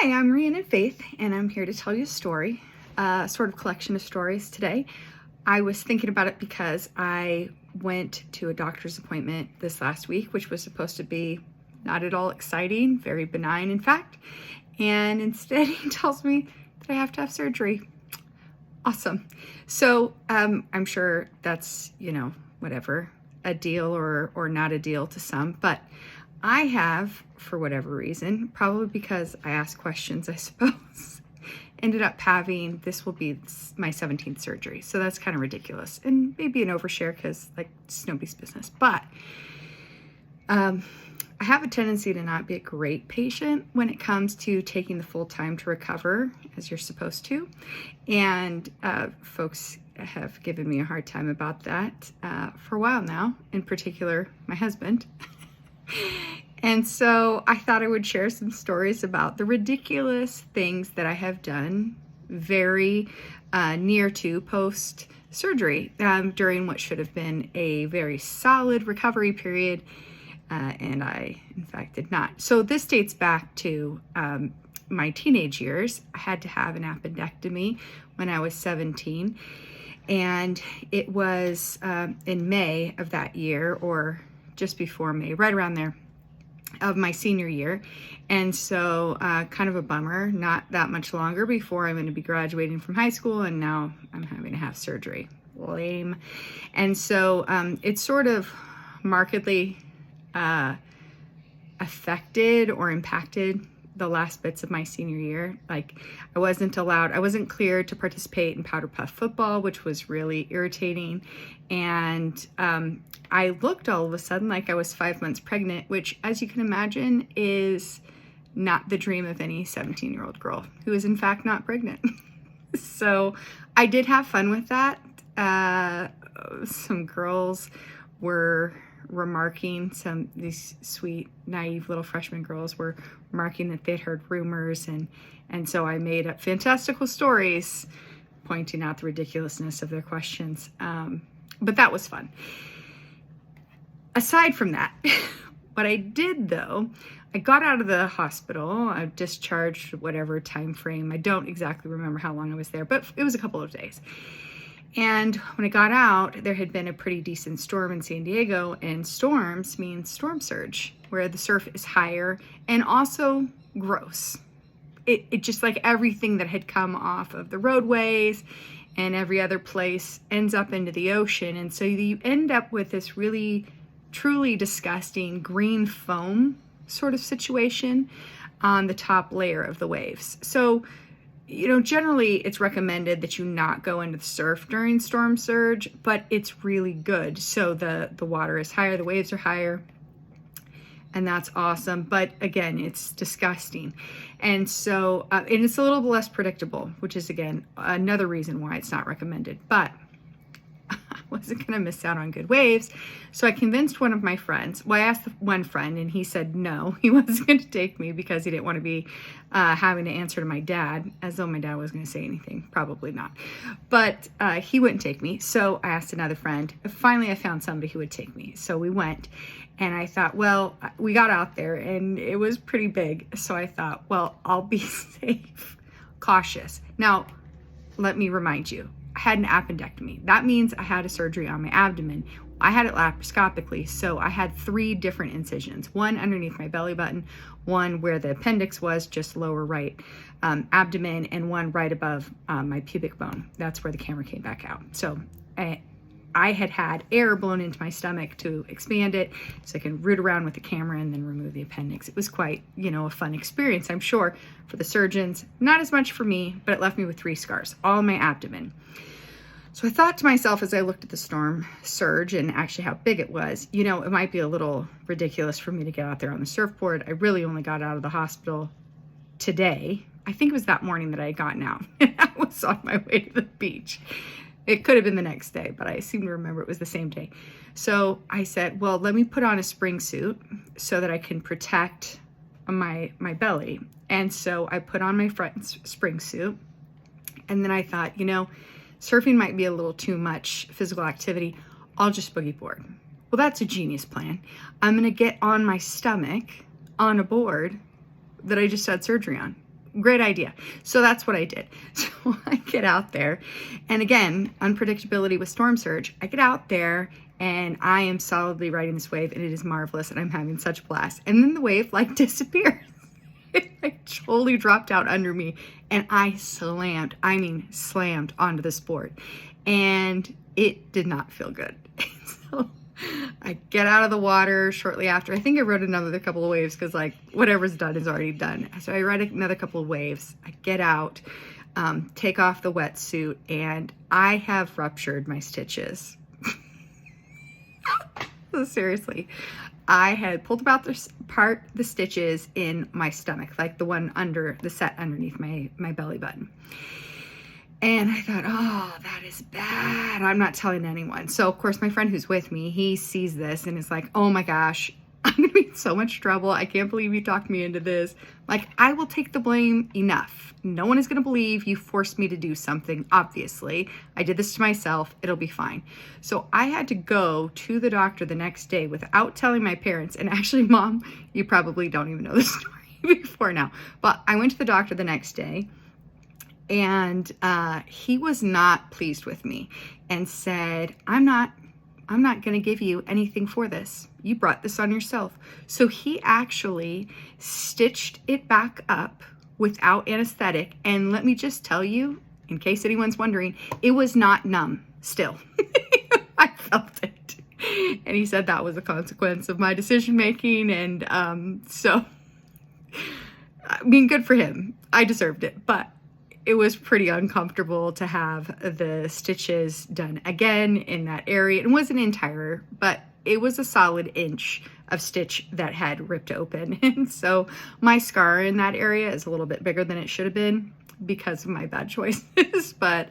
Hi, I'm Rhiannon Faith, and I'm here to tell you a story, sort of collection of stories today. I was thinking about it because I went to a doctor's appointment this last week, which was supposed to be not at all exciting, very benign, in fact. And instead, he tells me that I have to have surgery. Awesome. So I'm sure that's, whatever, a deal or not a deal to some, but I have, for whatever reason, probably because I asked questions, I suppose, ended up having, this will be my 17th surgery. So that's kind of ridiculous and maybe an overshare because it's nobody's business. But I have a tendency to not be a great patient when it comes to taking the full time to recover as you're supposed to. And folks have given me a hard time about that for a while now, in particular, my husband. And so I thought I would share some stories about the ridiculous things that I have done very near to post-surgery during what should have been a very solid recovery period, and I, in fact, did not. So this dates back to my teenage years. I had to have an appendectomy when I was 17, and it was in May of that year, or just before May, right around there, of my senior year. And so kind of a bummer, not that much longer before I'm going to be graduating from high school, and now I'm having to have surgery. Lame. And so it sort of markedly affected or impacted the last bits of my senior year. I wasn't cleared to participate in powder puff football, which was really irritating. And I looked all of a sudden like I was 5 months pregnant, which, as you can imagine, is not the dream of any 17-year-old girl who is in fact not pregnant. So I did have fun with that. Some girls were remarking, these sweet, naive little freshman girls were remarking that they'd heard rumors, and so I made up fantastical stories pointing out the ridiculousness of their questions. But that was fun. Aside from that, what I did though, I got out of the hospital, I discharged whatever time frame. I don't exactly remember how long I was there, but it was a couple of days. And when I got out, there had been a pretty decent storm in San Diego, and storms mean storm surge, where the surf is higher and also gross. It just, like everything that had come off of the roadways and every other place ends up into the ocean. And so you end up with this really, truly disgusting green foam sort of situation on the top layer of the waves. So, generally it's recommended that you not go into the surf during storm surge, but it's really good. So the water is higher, the waves are higher, and that's awesome. But again, it's disgusting. And so, and it's a little bit less predictable, which is, again, another reason why it's not recommended. But I wasn't going to miss out on good waves. So I convinced one of my friends. Well, I asked one friend, and he said no, he wasn't going to take me because he didn't want to be having to answer to my dad, as though my dad was going to say anything. Probably not. But he wouldn't take me. So I asked another friend. Finally, I found somebody who would take me. So we went. And I thought, well, we got out there, and it was pretty big. So I thought, well, I'll be safe, cautious. Now, let me remind you, I had an appendectomy. That means I had a surgery on my abdomen. I had it laparoscopically, so I had 3 different incisions. One underneath my belly button, one where the appendix was, just lower right abdomen, and one right above my pubic bone. That's where the camera came back out. So I had air blown into my stomach to expand it so I can root around with the camera and then remove the appendix. It was quite, a fun experience, I'm sure, for the surgeons. Not as much for me, but it left me with 3 scars, all in my abdomen. So I thought to myself as I looked at the storm surge and actually how big it was, it might be a little ridiculous for me to get out there on the surfboard. I really only got out of the hospital today. I think it was that morning that I had gotten out. I was on my way to the beach. It could have been the next day, but I seem to remember it was the same day. So I said, well, let me put on a spring suit so that I can protect my belly. And so I put on my front spring suit. And then I thought, surfing might be a little too much physical activity. I'll just boogie board. Well, that's a genius plan. I'm going to get on my stomach on a board that I just had surgery on. great idea. So that's what I did. So I get out there, and again, unpredictability with storm surge. I get out there and I am solidly riding this wave, and it is marvelous, and I'm having such a blast. And then the wave like disappears. It like totally dropped out under me, and I slammed onto this board, and it did not feel good. So I get out of the water shortly after. I think I rode another couple of waves because like whatever's done is already done. So I ride another couple of waves. I get out, take off the wetsuit, and I have ruptured my stitches. So seriously, I had pulled apart the stitches in my stomach, like the one under the set underneath my belly button. And I thought, oh, that is bad. I'm not telling anyone. So of course my friend who's with me, he sees this and is like, oh my gosh, I'm gonna be in so much trouble. I can't believe you talked me into this. Like, I will take the blame enough. No one is gonna believe you forced me to do something, obviously. I did this to myself, it'll be fine. So I had to go to the doctor the next day without telling my parents. And actually, Mom, you probably don't even know this story before now, but I went to the doctor the next day, and he was not pleased with me and said, I'm not going to give you anything for this. You brought this on yourself. So he actually stitched it back up without anesthetic. And let me just tell you, in case anyone's wondering, it was not numb still. I felt it. And he said that was a consequence of my decision making. And so, I mean, good for him. I deserved it. But it was pretty uncomfortable to have the stitches done again in that area. It wasn't entire, but it was a solid inch of stitch that had ripped open. And so my scar in that area is a little bit bigger than it should have been because of my bad choices, but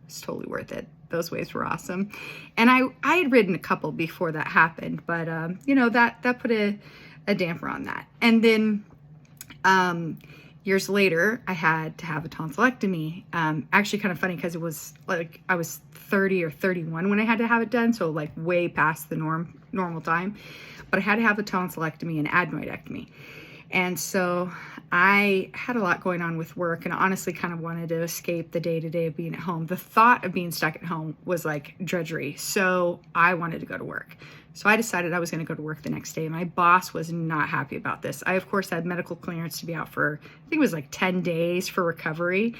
it's totally worth it. Those waves were awesome. And I had ridden a couple before that happened, but you know, that put a damper on that. And then years later, I had to have a tonsillectomy. Actually kind of funny because it was like I was 30 or 31 when I had to have it done. So like way past the normal time, but I had to have a tonsillectomy and adenoidectomy. And so I had a lot going on with work, and honestly kind of wanted to escape the day-to-day of being at home. The thought of being stuck at home was like drudgery. So I wanted to go to work. So I decided I was going to go to work the next day. My boss was not happy about this. I, of course, had medical clearance to be out for, I think it was like 10 days for recovery.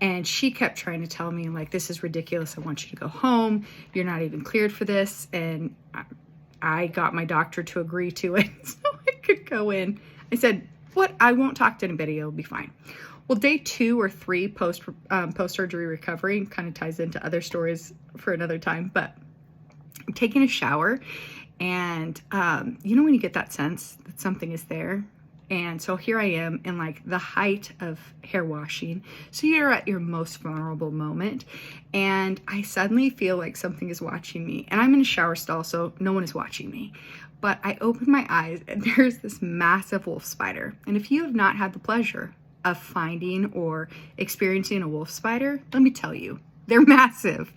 And she kept trying to tell me, like, this is ridiculous. I want you to go home. You're not even cleared for this. And I got my doctor to agree to it so I could go in. I said, what? I won't talk to anybody. It'll be fine. Well, day 2 or 3 post-surgery recovery kind of ties into other stories for another time, but I'm taking a shower, and you know when you get that sense that something is there? And so here I am in like the height of hair washing. So you're at your most vulnerable moment, and I suddenly feel like something is watching me. And I'm in a shower stall, so no one is watching me. But I open my eyes, and there's this massive wolf spider. And if you have not had the pleasure of finding or experiencing a wolf spider, let me tell you, they're massive.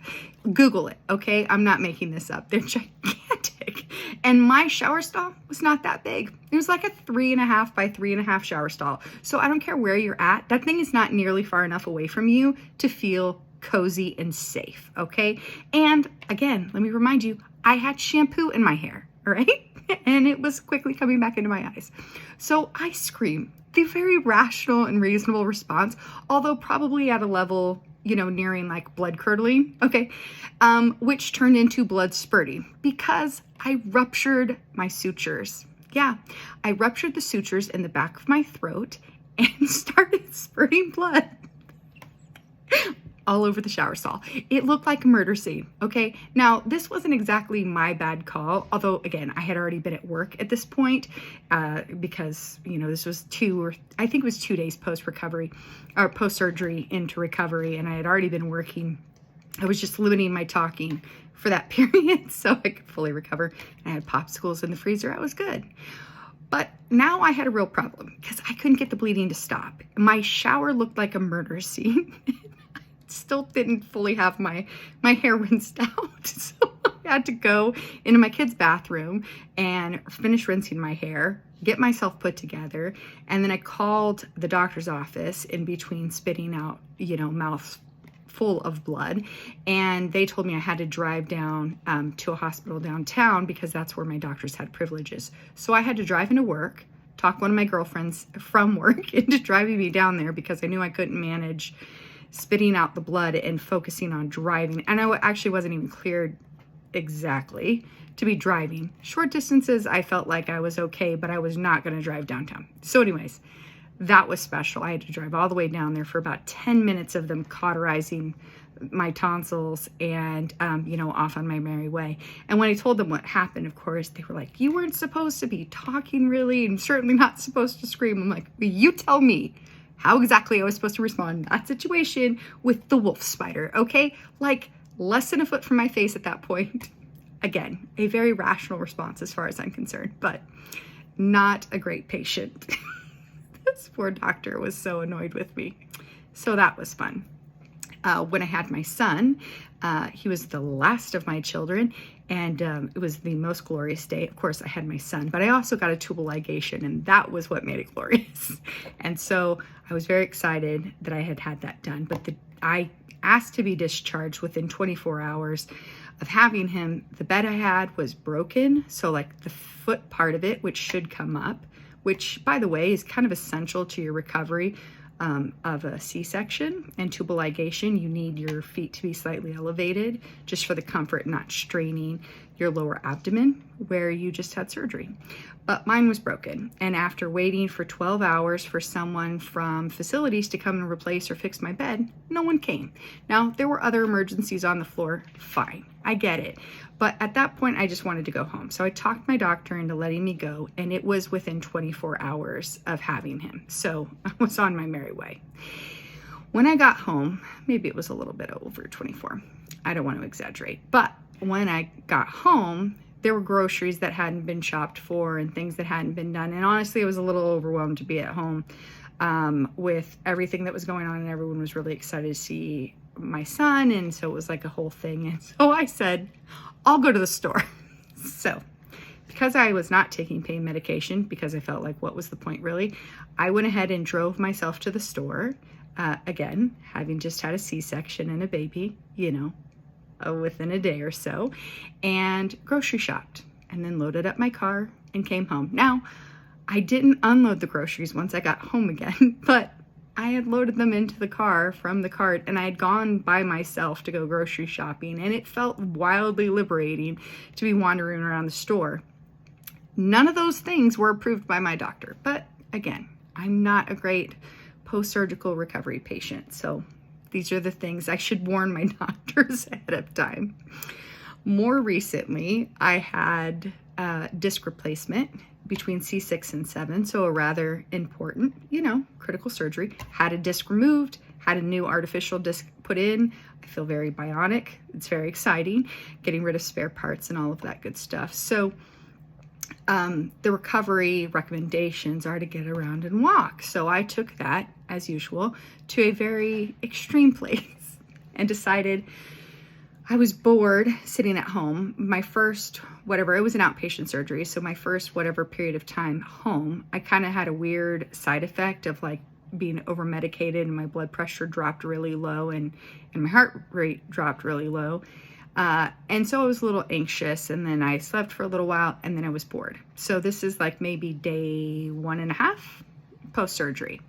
Google it, okay? I'm not making this up. They're gigantic. And my shower stall was not that big. It was like a 3.5 by 3.5 shower stall. So I don't care where you're at. That thing is not nearly far enough away from you to feel cozy and safe, okay? And again, let me remind you, I had shampoo in my hair, all right? And it was quickly coming back into my eyes. So I scream. The very rational and reasonable response, although probably at a level, you know, nearing like blood curdling, okay, which turned into blood spurting because I ruptured my sutures. Yeah, I ruptured the sutures in the back of my throat and started spurting blood all over the shower stall. It looked like a murder scene, okay? Now, this wasn't exactly my bad call, although, again, I had already been at work at this point because, you know, this was 2 days post-recovery, or post-surgery into recovery, and I had already been working. I was just limiting my talking for that period so I could fully recover. I had popsicles in the freezer. I was good. But now I had a real problem because I couldn't get the bleeding to stop. My shower looked like a murder scene. Still didn't fully have my hair rinsed out. So I had to go into my kid's bathroom and finish rinsing my hair, get myself put together. And then I called the doctor's office in between spitting out, mouth full of blood. And they told me I had to drive down to a hospital downtown because that's where my doctors had privileges. So I had to drive into work, talk one of my girlfriends from work into driving me down there because I knew I couldn't manage spitting out the blood and focusing on driving. And I actually wasn't even cleared exactly to be driving. Short distances, I felt like I was okay, but I was not going to drive downtown. So anyways, that was special. I had to drive all the way down there for about 10 minutes of them cauterizing my tonsils and, off on my merry way. And when I told them what happened, of course, they were like, you weren't supposed to be talking really, and certainly not supposed to scream. I'm like, well, you tell me how exactly I was supposed to respond in that situation with the wolf spider, okay? Like less than a foot from my face at that point. Again, a very rational response as far as I'm concerned, but not a great patient. This poor doctor was so annoyed with me. So that was fun. When I had my son, he was the last of my children, and it was the most glorious day. Of course, I had my son, but I also got a tubal ligation, and that was what made it glorious. And so I was very excited that I had that done. But I asked to be discharged within 24 hours of having him. The bed I had was broken, so like the foot part of it, which should come up, which, by the way, is kind of essential to your recovery of a C-section and tubal ligation. You need your feet to be slightly elevated just for the comfort, not straining your lower abdomen where you just had surgery. But mine was broken. And after waiting for 12 hours for someone from facilities to come and replace or fix my bed, no one came. Now, there were other emergencies on the floor. Fine, I get it. But at that point, I just wanted to go home. So I talked my doctor into letting me go, and it was within 24 hours of having him. So I was on my merry way. When I got home, maybe it was a little bit over 24. I don't want to exaggerate. But when I got home, there were groceries that hadn't been shopped for and things that hadn't been done. And honestly, I was a little overwhelmed to be at home with everything that was going on, and everyone was really excited to see my son. And so it was like a whole thing. And so I said, I'll go to the store. So because I was not taking pain medication, because I felt like what was the point really, I went ahead and drove myself to the store. Again, having just had a C-section and a baby, within a day or so, and grocery shopped, and then loaded up my car and came home. Now, I didn't unload the groceries once I got home again, but I had loaded them into the car from the cart, and I had gone by myself to go grocery shopping, and it felt wildly liberating to be wandering around the store. None of those things were approved by my doctor, but again, I'm not a great post-surgical recovery patient, so these are the things I should warn my doctors ahead of time. More recently, I had disc replacement between C6 and 7, so a rather important, critical surgery. Had a disc removed, had a new artificial disc put in. I feel very bionic. It's very exciting, getting rid of spare parts and all of that good stuff. So the recovery recommendations are to get around and walk. So I took that, as usual, to a very extreme place and decided I was bored sitting at home. My first, it was an outpatient surgery, so my first whatever period of time home, I kind of had a weird side effect of like being over medicated, and my blood pressure dropped really low and my heart rate dropped really low. And so I was a little anxious, and then I slept for a little while, and then I was bored. So this is like maybe day 1.5 post-surgery.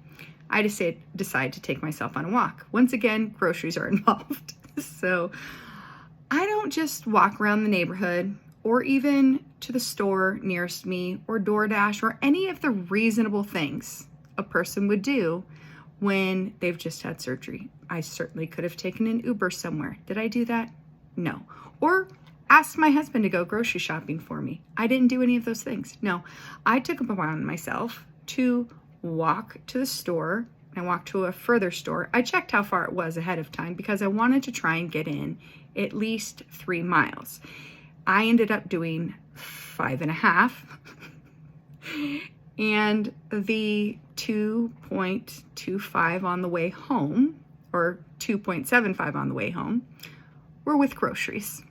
I decide to take myself on a walk. Once again, groceries are involved. So I don't just walk around the neighborhood or even to the store nearest me or DoorDash or any of the reasonable things a person would do when they've just had surgery. I certainly could have taken an Uber somewhere. Did I do that? No. Or asked my husband to go grocery shopping for me. I didn't do any of those things. No, I took it upon myself to walk to the store. I walked to a further store. I checked how far it was ahead of time because I wanted to try and get in at least 3 miles. I ended up doing 5.5 and the 2.25 on the way home, or 2.75 on the way home, were with groceries.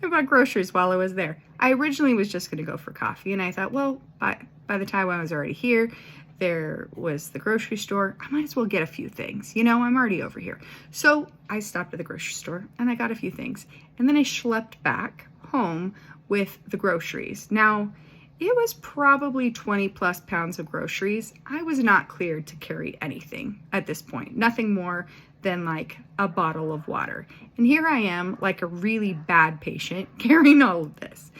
I bought groceries while I was there. I originally was just going to go for coffee, and I thought, well, by the time I was already here, there was the grocery store. I might as well get a few things. You know, I'm already over here. So I stopped at the grocery store and I got a few things. And then I schlepped back home with the groceries. Now, it was probably 20 plus pounds of groceries. I was not cleared to carry anything at this point. Nothing more than like a bottle of water. And here I am, like a really bad patient, carrying all of this.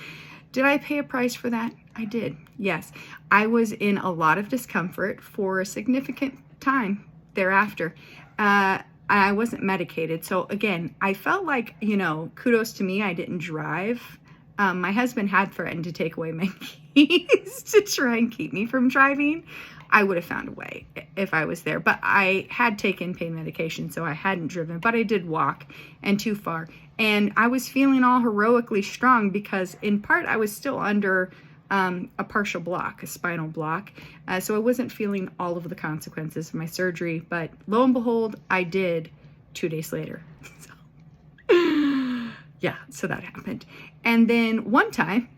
Did I pay a price for that? I did, yes. I was in a lot of discomfort for a significant time thereafter. I wasn't medicated. So again, I felt like, you know, kudos to me, I didn't drive. My husband had threatened to take away my keys to try and keep me from driving. I would have found a way if I was there. But I had taken pain medication, so I hadn't driven. But I did walk, and too far. And I was feeling all heroically strong because, in part, I was still under a partial block, a spinal block. So I wasn't feeling all of the consequences of my surgery. But lo and behold, I did 2 days later. Yeah, so that happened. And then one time,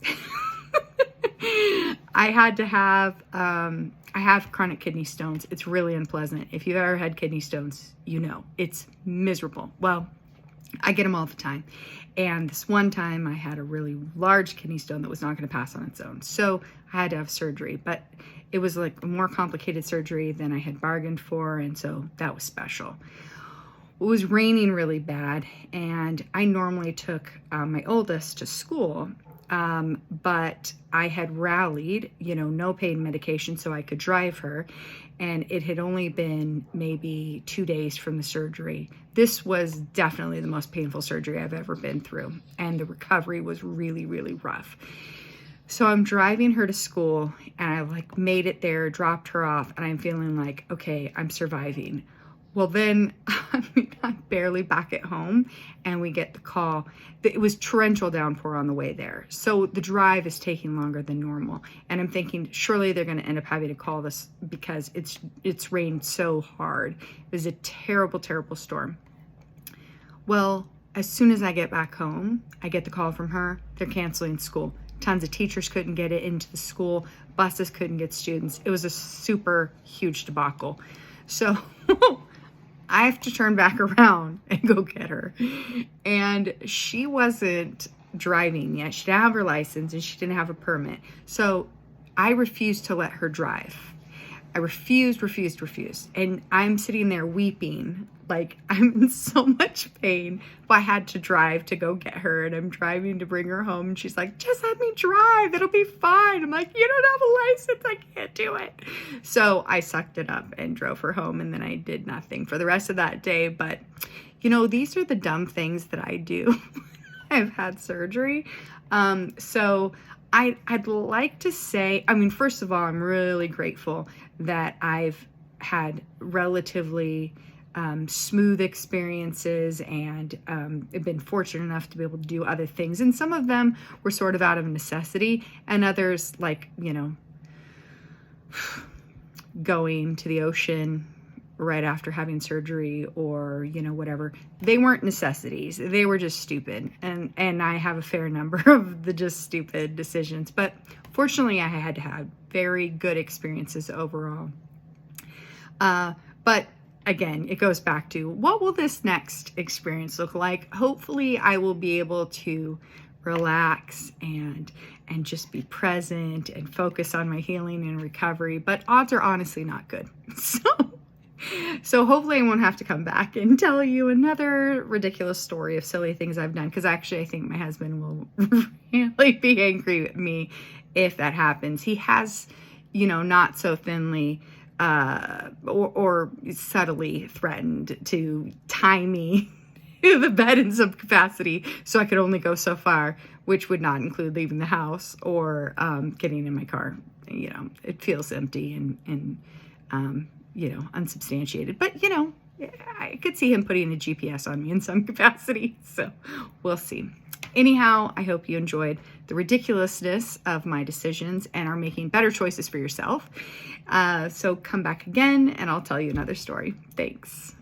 I had to have, I have chronic kidney stones. It's really unpleasant. If you've ever had kidney stones, you know, it's miserable. Well, I get them all the time. And this one time I had a really large kidney stone that was not going to pass on its own. So I had to have surgery, but it was like a more complicated surgery than I had bargained for. And so that was special. It was raining really bad, and I normally took my oldest to school, but I had rallied, you know, no pain medication so I could drive her, and it had only been maybe 2 days from the surgery. This was definitely the most painful surgery I've ever been through, and the recovery was really, really rough. So I'm driving her to school, and I like made it there, dropped her off, and I'm feeling like, okay, I'm surviving. Well, then I'm barely back at home, and we get the call. It was torrential downpour on the way there. So the drive is taking longer than normal. And I'm thinking, surely they're going to end up having to call this because it's rained so hard. It was a terrible, terrible storm. Well, as soon as I get back home, I get the call from her. They're canceling school. Tons of teachers couldn't get it into the school. Buses couldn't get students. It was a super huge debacle. So I have to turn back around and go get her. And she wasn't driving yet. She didn't have her license and she didn't have a permit. So I refused to let her drive. I refused. And I'm sitting there weeping, like I'm in so much pain. But I had to drive to go get her, and I'm driving to bring her home. And she's like, just let me drive. It'll be fine. I'm like, you don't have a license. I can't do it. So I sucked it up and drove her home. And then I did nothing for the rest of that day. But, you know, these are the dumb things that I do. I've had surgery. So I'd like to say, I mean, first of all, I'm really grateful that I've had relatively smooth experiences and have been fortunate enough to be able to do other things. And some of them were sort of out of necessity, and others, like, you know, going to the ocean right after having surgery, or, you know, whatever. They weren't necessities. They were just stupid. And I have a fair number of the just stupid decisions. But fortunately, I had to have very good experiences overall. But again, it goes back to, what will this next experience look like? Hopefully, I will be able to relax and just be present and focus on my healing and recovery. But odds are honestly not good. So hopefully I won't have to come back and tell you another ridiculous story of silly things I've done, because actually I think my husband will really be angry with me if that happens. He has, you know, not so thinly or subtly threatened to tie me to the bed in some capacity so I could only go so far, which would not include leaving the house or getting in my car. You know, it feels empty and you know, unsubstantiated. But, you know, I could see him putting a GPS on me in some capacity. So we'll see. Anyhow, I hope you enjoyed the ridiculousness of my decisions and are making better choices for yourself. So come back again and I'll tell you another story. Thanks.